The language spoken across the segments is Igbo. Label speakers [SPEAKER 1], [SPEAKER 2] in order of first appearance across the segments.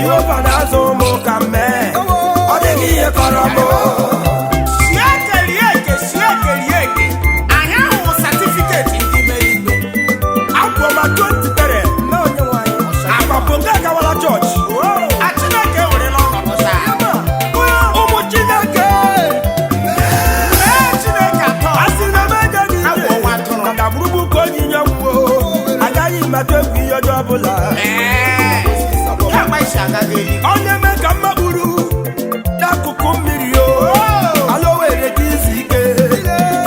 [SPEAKER 1] Jehova na-azụ ụmụ ka mee ọ dịghị ihe kọrọ m
[SPEAKER 2] anyị ahụ satifiketi ndị mere igbe
[SPEAKER 1] akwụkwọ ma 23 agbapụ nke gawara chọọchị
[SPEAKER 2] Chineke ewerela ọnọdụ saa
[SPEAKER 1] ụmụ Chineke
[SPEAKER 2] mee Chineke atọ
[SPEAKER 1] asị na meje gị
[SPEAKER 2] agwọ nwa atụrụ
[SPEAKER 1] maka gburugburu ka onyinye gwuo agaghị matụ egwu ihe ọjọọ ọbụla
[SPEAKER 2] ya agba isi agaghị eli
[SPEAKER 1] ọ na-eme ka mma gburu n'akụkụ mmiri o ala o were gị izu ike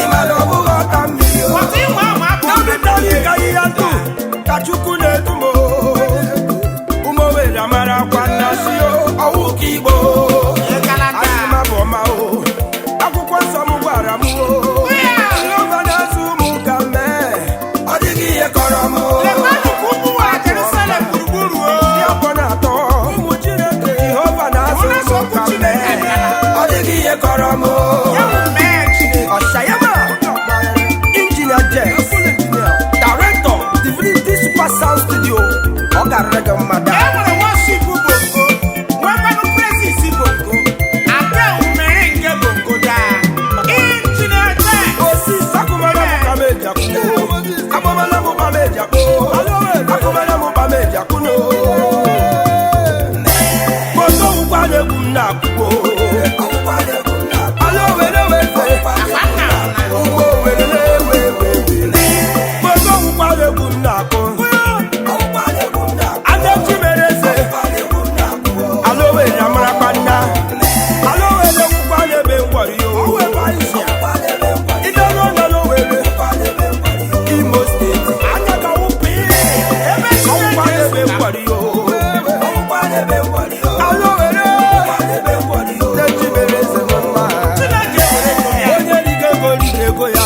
[SPEAKER 1] ịmara ọ bụghị ọta mmiri o
[SPEAKER 2] ọtụ ịnwe ahụ abụ
[SPEAKER 1] David ka ihe ndụ ka Chukwu na-edu m ụmụ were amara akwa nna si ọwụ ka Igbo asị m abụ ọma o akwụkwọ nsọ m gwara m o Jehova na-azụ ụmụ ka mee ọ dịghị ihe kọrọ m
[SPEAKER 2] lekwanụ ka ụmụ nwa Jerusalem gburugburu
[SPEAKER 1] ndị ọkọ na-atọ ụmụ Chineke Jehova na-azụ ụmụ ka mee ọ dịghị ihe kọrọ m
[SPEAKER 2] ya bụ mee Chineke
[SPEAKER 1] Ọ̀ṣàyẹ́mà Engineer Jeff Director Divinity Super Sound Studio ọ gara mmadụ
[SPEAKER 2] e nwere worship bongo nwekwanụ praises bongo abịa mere nke bongo daa Engineer Jeff
[SPEAKER 1] osi akụmara m ka meji akwụno akụmara m ka meji akpụ akụmara m ka meji akwụno moto ụkwa na-egwu m na-akwụkwọ ala owere weze ugbo owere na-ewe ewe moto ụkwa na-egwu m na-akụ Adachi mere eze ala owere amarakwa nna ala owere nwụkwa n'ebe ngwari yo ide n'ụlọ n'owere Imo steeti anya ka wụpụ ebe ọwụkwa n'ebe ngwari yo ala owere Adachi mere eze m mma
[SPEAKER 2] Chineke were ego ya
[SPEAKER 1] onye rigo ego rigo ego ya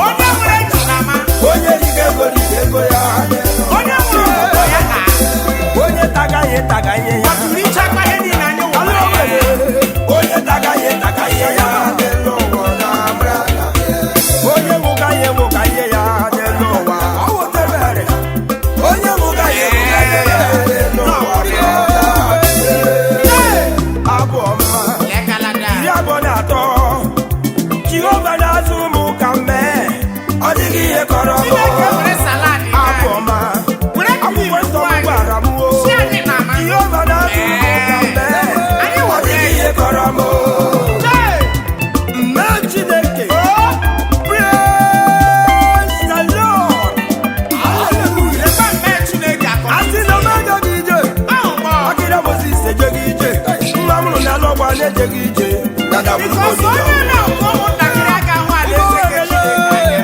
[SPEAKER 2] onye nwere ejinama
[SPEAKER 1] onye rigo ego rigo ego ya
[SPEAKER 2] onye nwere obodo ya na
[SPEAKER 1] onye tagaghị tagaghị ya
[SPEAKER 2] tụrụ ichekwa ihe niile anyị
[SPEAKER 1] ala
[SPEAKER 2] nwere
[SPEAKER 1] owere onye tagaghị tagaghị ya n'elu ụwa na-amara onye nwụgaghị nwụgaghị ya n'elu ụwa ọ wụtebere onye nwụgaghị nwụgaghị ya n'elu ụwa abụ ọma
[SPEAKER 2] lekalada
[SPEAKER 1] 23 Jehova na-azụ ụmụ ka mee ọ dịghị ihe kọrọ m
[SPEAKER 2] Chineke were salad
[SPEAKER 1] abụ ọma
[SPEAKER 2] were
[SPEAKER 1] akwụkwọ nsọ m gwara m o
[SPEAKER 2] si anyị na ama
[SPEAKER 1] Jehova na-azụ ụmụ ka mee ọ dịghị ihe kọrọ m mee Chineke praise the Lord hallelujah
[SPEAKER 2] lekwa mee Chineke akọ
[SPEAKER 1] asị na mmadụ gị ije
[SPEAKER 2] ahụ mọ
[SPEAKER 1] akịra Mozis ejeghị ije nwa mụrụ na alọgba na-ejeghị ije na
[SPEAKER 2] bikos onye na-akpọ ụmụntakịrị aka ahụ alaeze nke Chineke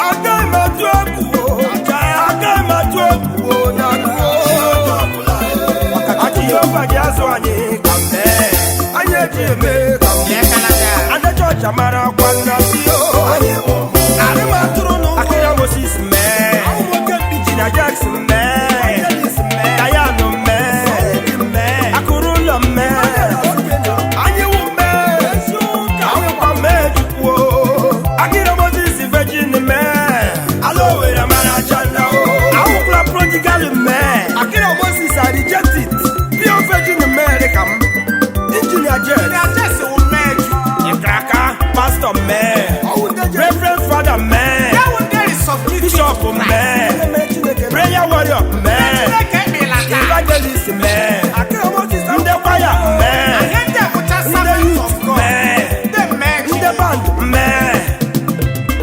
[SPEAKER 2] anya
[SPEAKER 1] agaghị m atụ egwu agaghị m atụ egwu na Jehova ji azụ anyị ka mee anyị eji eme ka
[SPEAKER 2] lekalada
[SPEAKER 1] Ada chọọchị amara akwa nna si arị m atụrụ n'ụkwụ akịra Mozis mee Injinia Jackson mee Dayan mee akụrụ ụlọ mee anyị wụ mee awụkwa mee Chukwu akịra Mozis Virgin mee ala owere mara aja nna awụkwala prodigal mee akịra Mozis are rejected pure Virgin mee ka m Injinia Jackson
[SPEAKER 2] na-ajesi wụ mee ju
[SPEAKER 1] Ikraka, Pastor mee Reverend Father mee
[SPEAKER 2] ya wụ ndị resubmit
[SPEAKER 1] Bishop mee Prayer Warrior mee
[SPEAKER 2] Chineke ekpelata
[SPEAKER 1] Evangelist mee ndị kwaya mee
[SPEAKER 2] ihe ndị bụcha
[SPEAKER 1] ndị
[SPEAKER 2] servant of
[SPEAKER 1] youth
[SPEAKER 2] God
[SPEAKER 1] mee
[SPEAKER 2] ndị mee
[SPEAKER 1] ndị band mee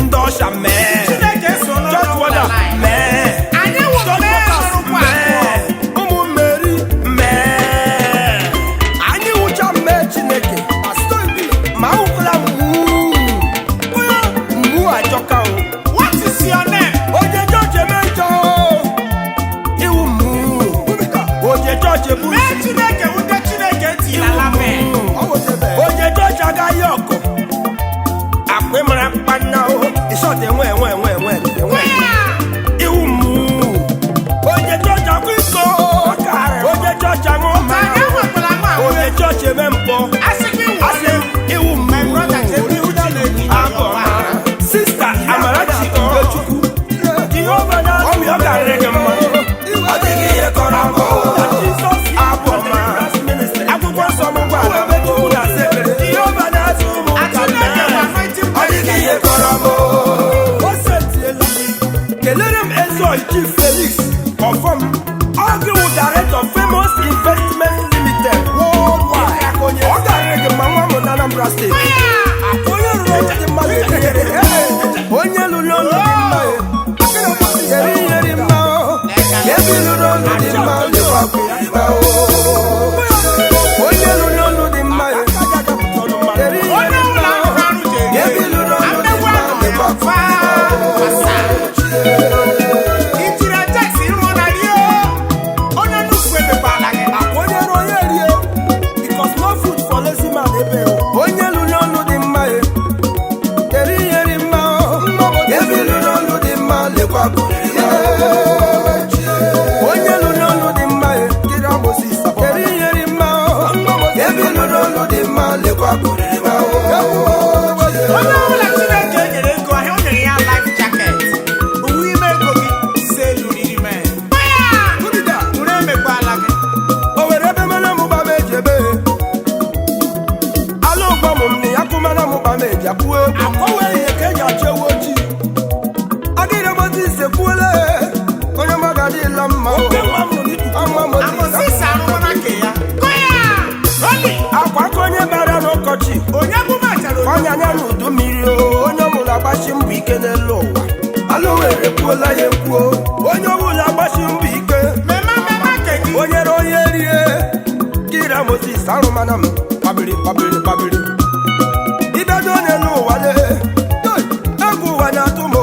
[SPEAKER 1] ndị ọsha mee
[SPEAKER 2] Chineke so
[SPEAKER 1] church
[SPEAKER 2] n'ụlọ
[SPEAKER 1] warder
[SPEAKER 2] ụlọ
[SPEAKER 1] mee
[SPEAKER 2] anyị wụ
[SPEAKER 1] church
[SPEAKER 2] mee
[SPEAKER 1] workers
[SPEAKER 2] ọrụkwa
[SPEAKER 1] mee ụmụ Mary mee anyị wụcha mee Chineke ma awụkwala mgbu ajọka o
[SPEAKER 2] what is your name
[SPEAKER 1] oje chọọchị eme njọ iwu mgbu oje chọọchị ebu
[SPEAKER 2] mee Chineke wụ ndị Chineke tilala mee
[SPEAKER 1] oje chọọchị agaghị ọkụ akpa ịmara mkpanna o ịshọt enwe iwu mgbu oje chọọchị akwa iko oje chọọchị aṅụ ma
[SPEAKER 2] anyị enwekwala nwa
[SPEAKER 1] oje chọọchị eme mpọ
[SPEAKER 2] asị gị wụ
[SPEAKER 1] asị iwu mgbu abụ ọma sista Amarachi Ugochukwu Jehova na-azụ ọ ga-arị gị mma ọ dịghị ihe kọrọ m Jizọs abụ na-agbachi mbọ ike n'elu ụwa Alowere kwuola ya ekwuo onye ọbụla agbachi mbọ ike onye re onye rie Kira Moses arụmana m kpabiri ibedo onye n'ụwa le egwu ụwa na-atụ m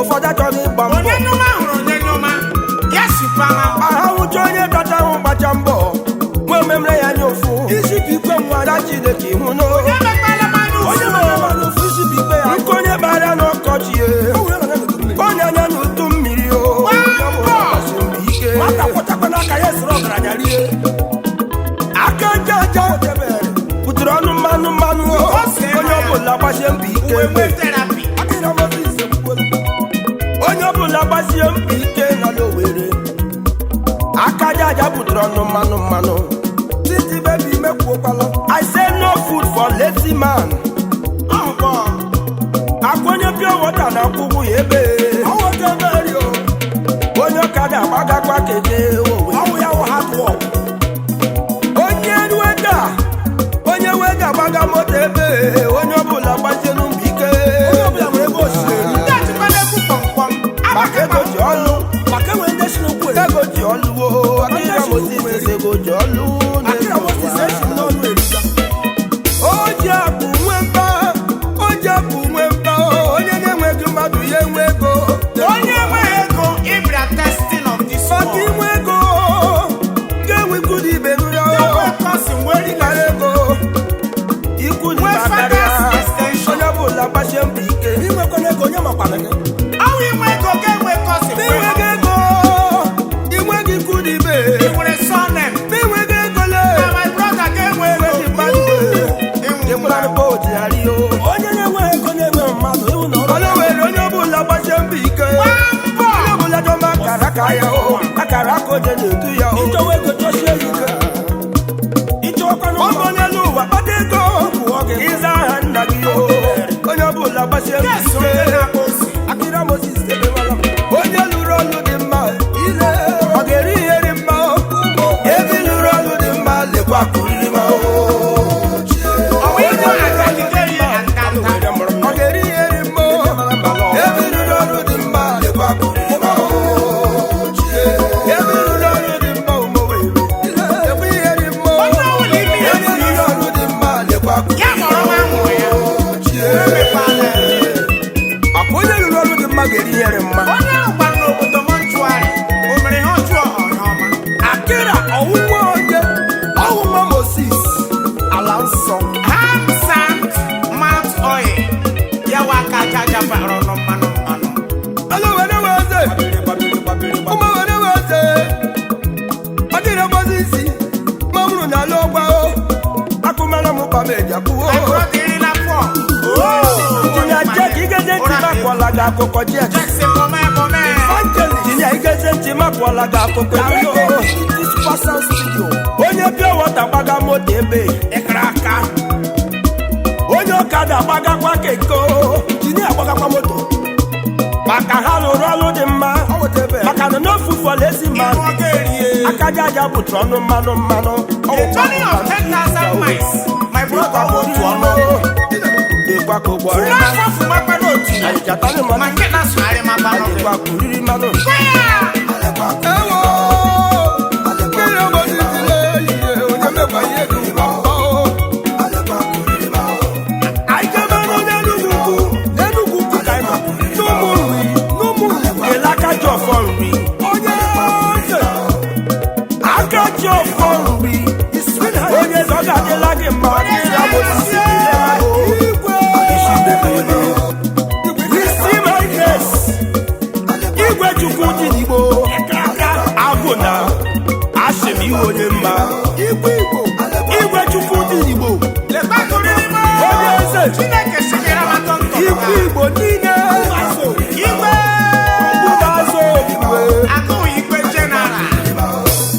[SPEAKER 1] ụfọdụ achọghị ịgba mbọ ahụcha onye kacha ahụ gbacha mbọ nwe memere ya anya ụfụ isi bụ ikpe nwada Chineke ihu n'o nke onye bara n'ọkọchị onye anya n'udu mmiri aka njaja pụtara ọnụ mmanụ onye ọbụla gbasie mbọ ike onye ọbụla gbasie mbọ ike nọ n'Owerri aka njaja pụtara ọnụ mmanụ titi baby mekwuokwala I say no food for lazy man akwenye pure water na akwụkwụ ya ebe onye ọkada agbagakwa keke onye wega agbaga moto ebe onye ọbụla gbazienu mbọ ike maka ego ji ọlụ ego ji ọlụ Akira Moses ego ji ọlụ o ji akụ nwe mba onye na-enweghị mmadụ ya enwe ego maka inwe ego ga-enwe ikudi ibe nri ego ikudi batara onye ọbụla gbasie mbọ ike inwekwana ego onye makwara gị inweghị ikudi ibe inweghị ego le onye na-enwe ego na-enwe mmadụ Alowere onye ọbụla gbasie mbọ ike onye ọbụla dọma akara aka ya akara aka onye na-edu ya ịchọwa ego chọsie ike ọbụ n'elu ụwa kpata ego ịza aha nna gị onye ọbụla gbasie mbọ ike Akira Moses onye lụrụ ọlụ dị mma ọ ga-eri ihe dị mma ebe lụrụ ọlụ dị mma lekwa kụriri ma Akira ọwụwa Moses ala nsọ Alowere weze ụmụwere weze Akira Moses mamụrụ n'ala ọgba akụmara m pamejakwuo Tinya Jack igeze ntị makwala gị akụkọ Jack Tinya igeze ntị makwala gị akụkọ onye pure water gbaga moto ebe ịkara aka onye ọkada agbagakwa keke Tinya agbagakwa moto maka ha lụrụ ọlụ dị mma maka na no food for lazy man aka jaja bụtụrụ ọnụ mmanụ Igwe Chukwu dị n'Igbo agụ na asịm iwe onye mma Igwe Chukwu dị n'Igbo onye eze Igwe Igbo niile Igwe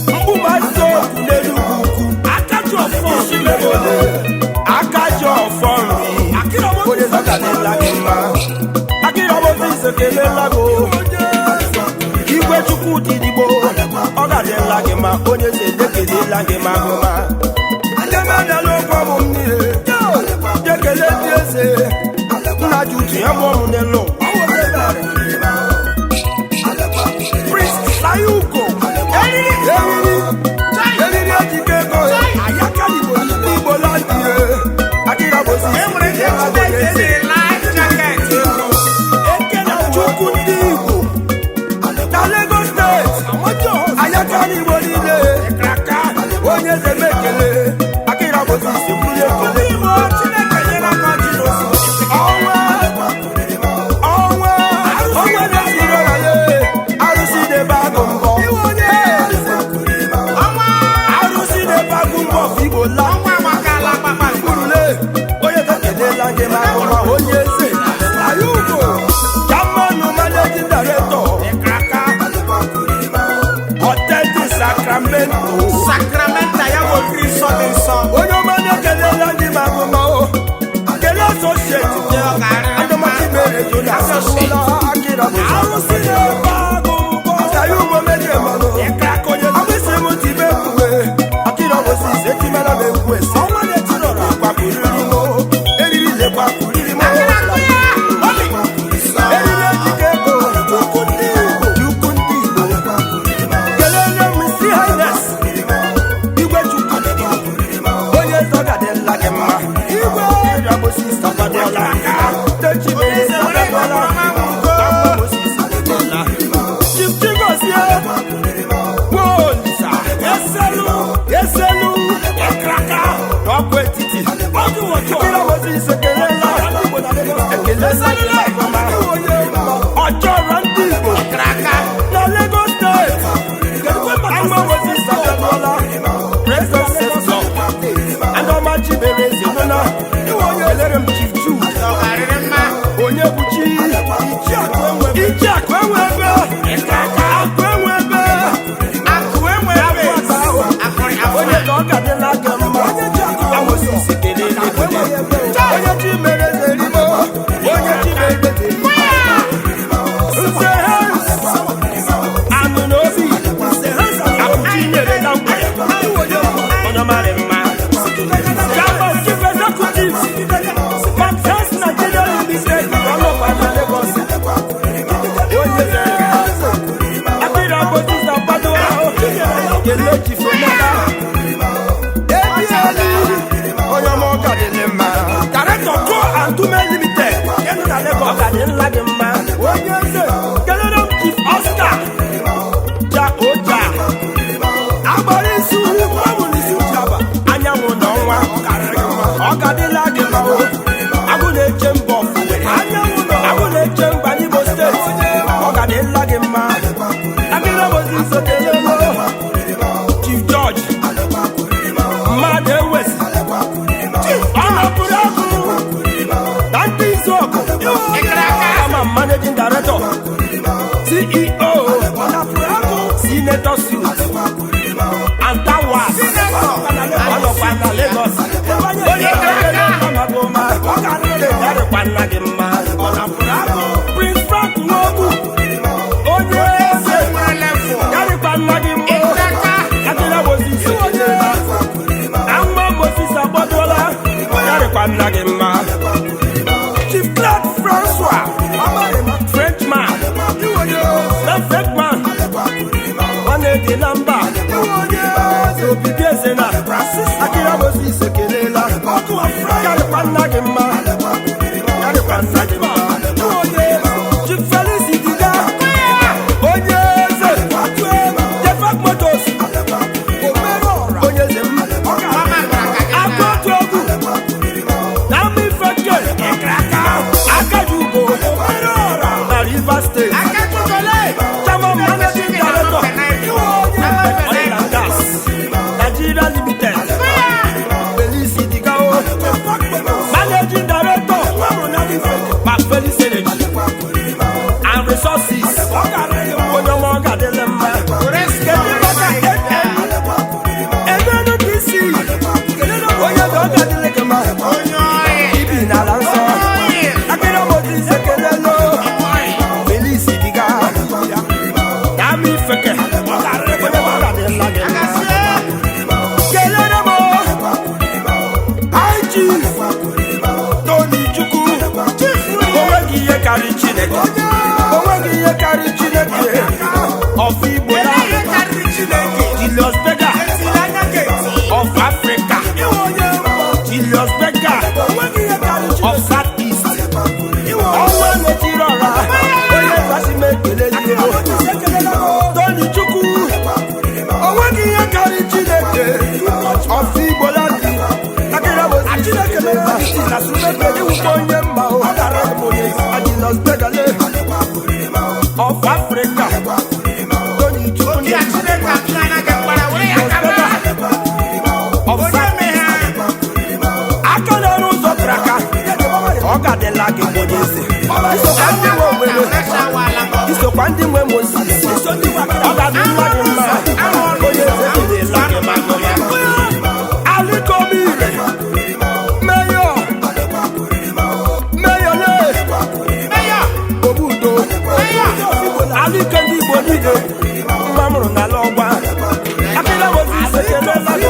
[SPEAKER 1] mkpụmazụ n'Enugu ukwu akaji ọfọ nri onye zọgadịla gị mma Akira Moses ekelela gị Igwe Chukwu dị n'Igbo ọ gadịla gị ma onye si edekelela gị ma gụma ndị menela ụgwọ m niile jekele ndị eze nna ji uche ya mụọ m n'elu Prince Sayugo eriri ejike ego Igbo landie akịra bosi Chukwu ndị Igbo na Lagos steeti ayaka n'Igbo niile onye eze m ekele akịra bosi si mbuli ekele ọnwa na-eziro ya ye arụsị na-ebe agụ mbọ arụsị na-ebe agụ mbọ Igbo la mkpụrụle onye ekelela gị ma agụma onye eze Ayugo Chairman Managing Director Hotel di Sacramento
[SPEAKER 2] ya bụ Kristo dị nsọ
[SPEAKER 1] onye ọma na-ekelela gị ma agụma o kele asosieti adọmaki mere jona asụla akịra arụsị na-ebe agụ mbọ Ayugo meje mmanụ agbịsị m tibe ekwe akịra bosi ise timela m ekwu esi ọnwa na-etinọrọ akwapụriri m eriri lekwapụriri m eriri ejike ego Chukwu ndị Igbo kelele m isi highness igwe Chukwu onye zọgadịla gị mma igwe rabosi sabadola techibere sabadola Chief Chigozie Wolisa Eselu Ekraka n'ọkụ etiti akịra bosi ise kelela ekele ọjọrọ ndị Igbo na Lagos steeti ama bosi sabadola President Andọmachibere Ezenona elere m Chief Jude onye bụchi Ichi akụ enwe ebe onye ka ọ ga-adịla gị mma amosi isi kelele onye chi mere zerimo onye chi mere zerimo nse anụ n'obi akụchi nyere na ngwere onye mara mma Chairman Chief Executive Maxens Nigeria Limited ọlọkwa na Lagos onye akịra botisa kwado ahụ kelee Chief Omega onye ọma ọka dị mma Director Go and Dume Limited na Lagos ọka dị nla gị mma onye eze kelere m Chief Oscar Oja agbara isi n'isi ụjaba anyanwụ na ọnwa ọka dịla gị mma agụ na-eche mba agụ na-eche mba n'Igbo steeti ọka dịla gị mma akịra bozi iso kelelo Chief George mmadụ ewesi ọ napụrụ agụ na ndị izu ọgụ ama Managing Director CEO Senator Suit and Tawas ọnọkwa na Lagos onye kekele amagoma ọ ga-adịrịkwa nna gị mma Prince Frank Nwogu onye eze garịkwa nna gị mma akịra bozi ise ama Moses agbadola garịkwa nna gị mma Chief Clark Francois Frenchman Frenchman nwanne dị na mba obibi eze na akịra bosi ise kelela garịkwa nna gị mma Chief Felix Diga onye eze Jefak Motos onye eze m akụotu ogwu na mma ifeke Akajugo na Rivers State Chairman Managing Director karịrị Chineke onweghị ihe karịrị Chineke of Igbo Julius Berger of Africa Julius Berger of South East ọnwa na-etiri ọra onye kasị m ekele Tony Chukwu onweghị ihe karịrị Chineke of Igbo landi Chineke mere na Chineke iwukọ onye mma Julius Berger of Africa Tony Chukwu aka n'ọrụ ụzọ traka ọ ga-adịla gị eze isokwa ndị nwe Moses ọ ga-adịla gị mma onye eze dịla gị mma Alikomire Mayor Obudo Alike ndị Igbo niile mma mụrụ n'ala ọgba akịla Moses ekelela gị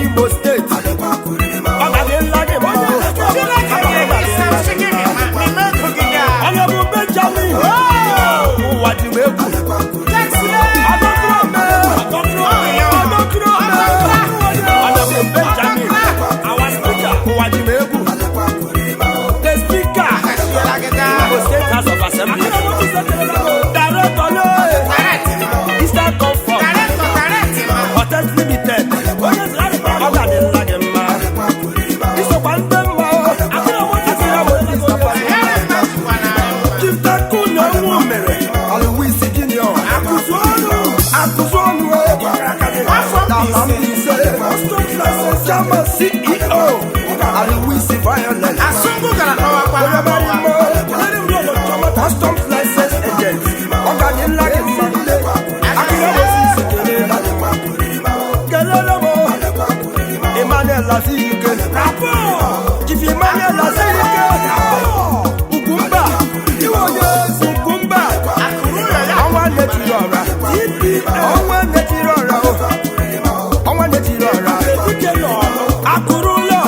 [SPEAKER 1] Igbo steeti onye bụ Benjamin ụwa ji egwu Benjamin ụwa ji egwu the speaker Igbo State House of Assembly director Eastern Comfort Hotels Limited ọ ga-adịla gị mma isokwa ndị mma Chiftaku na ọnwụ mere Alois Junior akụzụ ọnụ n'ala Mbaise Chairman CEO Alois Violence Customs License Agent ọ ga-adịla gị mma Emmanuel Lazike Chief Emmanuel Lazike Ugwumba ọnwa netiri ọra akụrụ ụlọ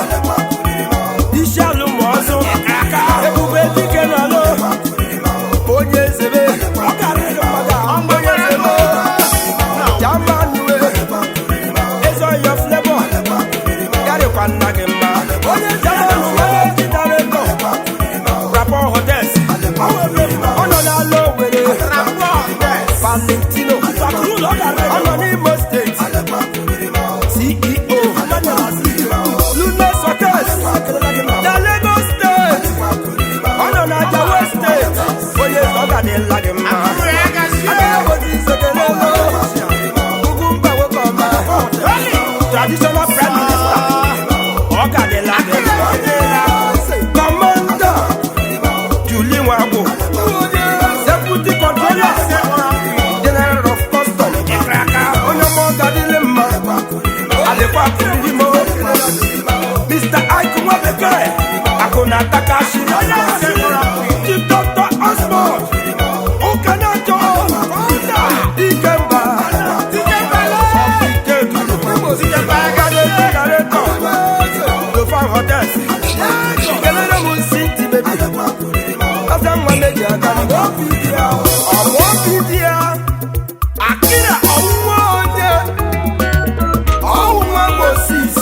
[SPEAKER 1] isi alụmọzụ ebube dike n'ọlụ onye ezebe Jamanue Ezoyo Flavor yarịkwa nna gị mma onye Jamanụ managing director Rapport Hotels ọ nọ n'ala Owerri Valentino ọ nọ n'Imo State CEO Lunas Hotels na Lagos State ọ nọ na Jawa State onye ọ ga-adịla gị mma Traditional Prime Minister ọ ga-adịla gị Commander Julie Nwagbo Deputy Controller General of Customs onye ọma ọ ga-adịle mma alịkwa Kurimo Mr. Ike Nwabekee Akụna Takashi Chief Dr. Osmond Ụkanajo Ikemba Hotels kelere m Sinti baby asa nwa meji aka ọmụọbidia Akira ọnwụnwa Moses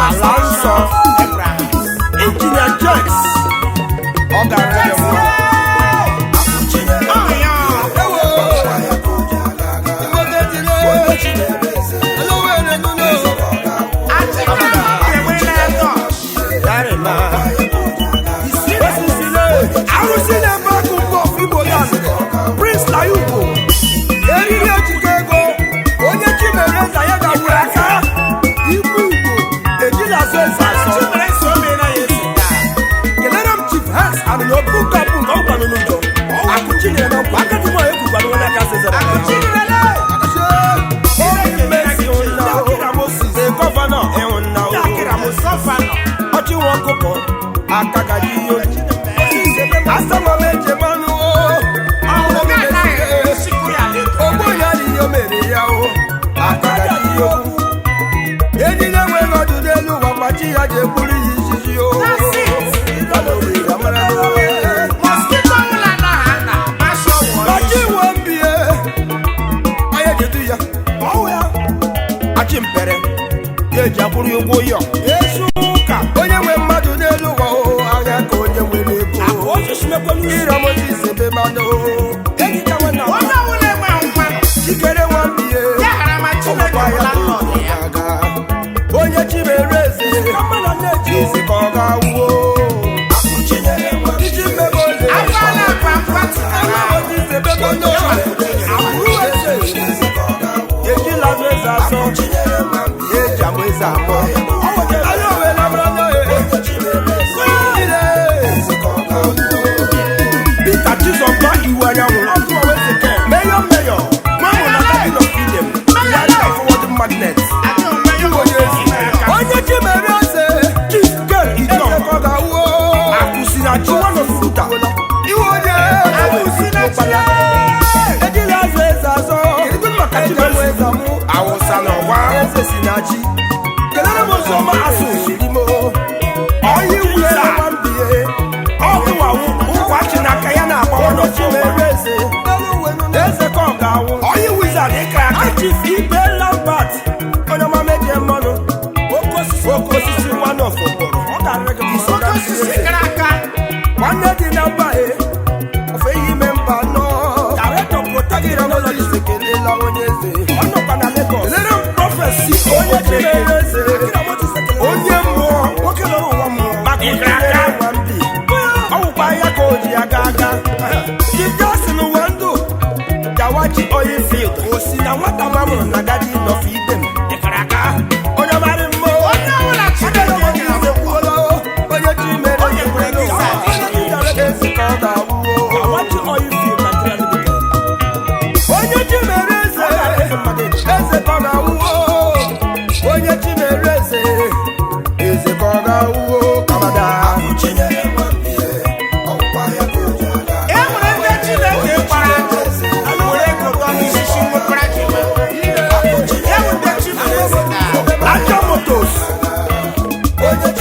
[SPEAKER 1] ala nsọ Engineer Jax ọ gara ya mụ Prince Layubo eriri eji akagajiyo asama meje manu ogbo ya ni yo mere ya o akagajiyo eni na we godu delu wa pachi ya je kuri yisisi o Achimpere eji akwụrụ ụgwọ yọ esu ụka onye nwe mmadụ n'elu ụwa agha ka onye nwere ego ịrọmọzi ebe mmanụ chikere nwambie ọgbakwa ya aga onye chimere eze eze ka ọ ga-awuo iji mmebe ole ejila eze asọ eji amụ eze amụ anya owela brọda Peter Chizọba iwu anyanwụ meyo mamụ na cabin of Eden ya ka forward magnet onye chimere eze chisker idom akwụsịna chi one of fruta iwe onye ejila eze azọ eze amụ awụsa n'ọgwa eze si na chi kelere m ụzọ ọma asụ oshirimo ọyị wiza ọgụwawu ụkwa chi n'aka ya na-agba ọnọchi mere eze ka ọ ga-awụ ọyị wiza dịka aka chief ibe lambat onye ọma meje mmanụ oke osisi nwanne ọfọgbọrọ ọ ga-arịa gị nwanne dị na mba ofe ihe ime mba nọ director protagonist ekelela onye eze ọ nọkwa na Lagos elere m prọfesi onye chimere eze onye mmụọ nwoke lọrọ ụwa mmụọ maka ịkara aka mbi ọ wụkwa ya ka o ji aga jijasin uwe ndụ jawaji oyi field osi na nwata mamụrụ na gadi nọf idem ịkara aka onye marị mmụọ onye chimere eze ka ọ ga-awụo jawaji oyi field onye chimere eze ka ọ ga-awụo onye chimere eze ka ọ ga-awụo kamada Aja motos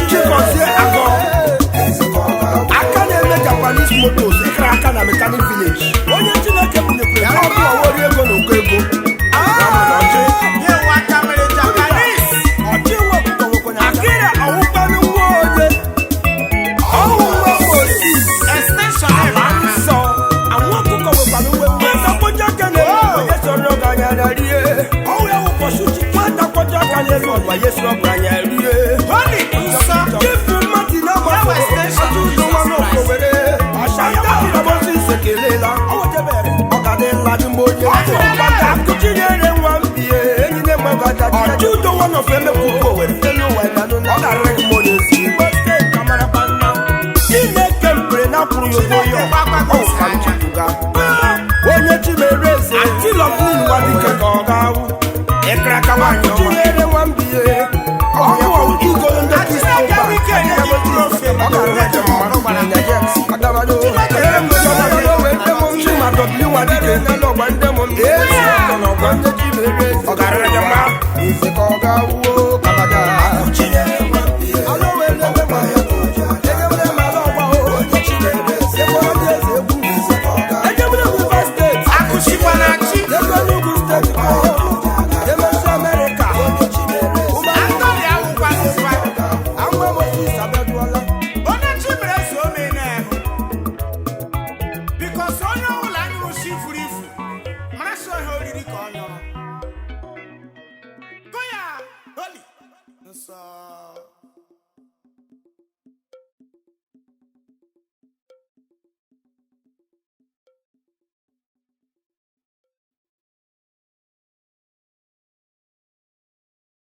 [SPEAKER 1] chikozie agọ aka na-eme Japanese motos ịkara aka na mechanic village onye Chineke bunyekwe ọ bụ ọwọri ego na ụkọ ego akịra ọwụkwanụ nwa onye ọwụwa osi ala nsọ anwụ ọkụkọ nwekwanụ nweta kpoja aka na-elu onye sọrọ ọga anya na rie ọwụ ya wụkọsuchi nwata kpoja aka na-elu ọgba ya sọrọ ọga anya rie chifu mmadụ na-agbasa atụtụ nwa n'okowere ọshanta ịrọbọsi isekelela ọ ga dị mmadụ mgbe onye mgbata akụchinyere nwa mbie enyi na-enweghị aja ọjụdo one of emepụkọ owere elu ụwa ịdanụ ọ ga-arịrị m onye ezi Chineke mpere na kwuru ya ụgwọ ya ọwụka njibuga onye chimere eze antilọblin nwa dike ka ọ ga-awụ ịkara aka nwaanyị chinyere nwa mbie ọhụụ igolo ndị kristoba ọ ga-arịrị mmanụ gbara na jems adabado chimadọbli nwa dike n'ọgba ndị mụ n'ọgba ndị chimere eze ọ ga-arịrị mma eze ka ọ ga-awụo kamada
[SPEAKER 2] So